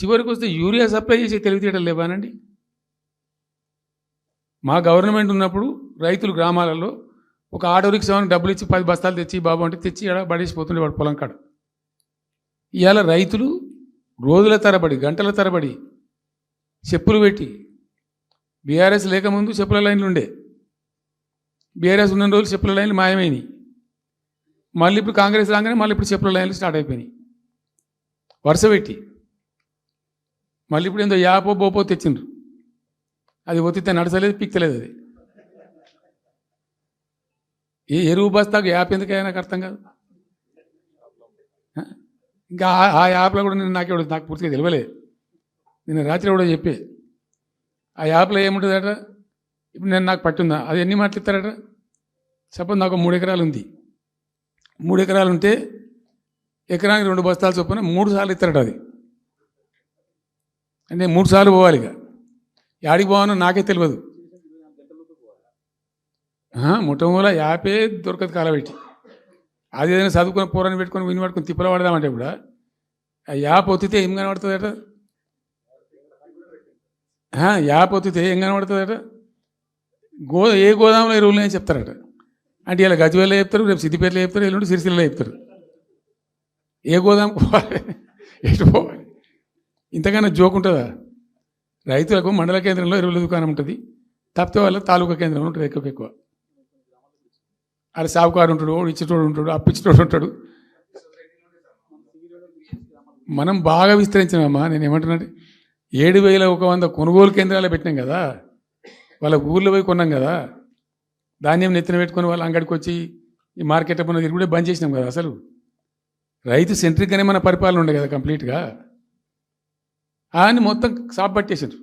చివరికి వస్తే urea supply చేసే తెలివితేటలు లేవానండి. మా గవర్నమెంట్ ఉన్నప్పుడు రైతులు గ్రామాలలో ఒక ఆటో రిక్షాకి డబ్బులు ఇచ్చి 10 బస్తాలు తెచ్చి బాబు అంటే తెచ్చి పడేసిపోతుండే వాడు పొలం కాడ. ఇవాళ రైతులు రోజుల తరబడి గంటల తరబడి చెప్పులు పెట్టి, బీఆర్ఎస్ లేకముందు చెప్పుల లైన్లు ఉండే, బీఆర్ఎస్ ఉన్న రోజులు చెప్పుల లైన్లు మాయమైనవి. మళ్ళీ ఇప్పుడు కాంగ్రెస్ రాగానే మళ్ళీ ఇప్పుడు చెప్పుల లైన్లు స్టార్ట్ అయిపోయినాయి వరుస పెట్టి. మళ్ళీ ఇప్పుడు ఏందో యాపో బోపో తెచ్చిండ్రు, అది ఒత్తితే నడచలేదు, పిక్తలేదు. అది ఏ ఎరువు బస్తాకు యాప్ ఎందుకైనా నాకు అర్థం కాదు. ఇంకా ఆ యాప్లో కూడా నాకు పూర్తిగా తెలియలేదు. నిన్న రాత్రి కూడా చెప్పే ఆ యాప్లో ఏముంటుందట. ఇప్పుడు నాకు పట్టుందా, అది ఎన్ని మాటలు ఇస్తారట. సపోజ్ నాకు 3 ఎకరాలు ఉంది. 3 ఎకరాలు ఉంటే ఎకరానికి 2 బస్తాలు చొప్పున 3 సార్లు ఇస్తారట. అది అంటే 3 సార్లు పోవాలి. ఇక యాడికి పోవాలో నాకే తెలియదు. ముఠమూల యాపే దొరకదు కాలబెట్టి. అది ఏదైనా చదువుకుని పూరాన్ని పెట్టుకొని విని పట్టుకొని తిప్పలు పడదామంటే కూడా ఆ యాప్ ఒత్తితే ఏం కనబడుతుందట. యాప్ ఒత్తితే ఏం కనబడుతుందట. ఏ గోదాంలో ఎరువులు అని చెప్తారట. అంటే ఇలా గజ్వేల్లో చెప్తారు, రేపు సిద్దిపేటలో చెప్తారు, ఎల్లుండి సిరిసిల్లలో చెప్తారు. ఏ గోదాం పోవాలి, ఎటు పోవాలి, ఇంతకన్నా జోక్ ఉంటుందా? రైతులకు మండల కేంద్రంలో ఎరువుల దుకాణం ఉంటుంది, తప్పితే వాళ్ళ తాలూకా కేంద్రంలో ఉంటుంది ఎక్కువ. అది సావుకారు ఉంటాడు, ఇచ్చేటోడు ఉంటాడు, అప్పిచ్చేటోడు ఉంటాడు. మనం బాగా విస్తరించినామా. నేను ఏమంటున్నానంటే 7,100 కొనుగోలు కేంద్రాలు పెట్టినాం కదా, వాళ్ళ ఊళ్ళో పోయి కొన్నాం కదా. ధాన్యం నెత్తిన పెట్టుకొని వాళ్ళ అంగడికి వచ్చి ఈ మార్కెట్ పనులు తిరుగుడే బంద్ చేసినాం కదా. అసలు రైతు సెంట్రిక్గానే మన పరిపాలన ఉండే కదా కంప్లీట్గా. అని మొత్తం సాప్ పట్టేసారు.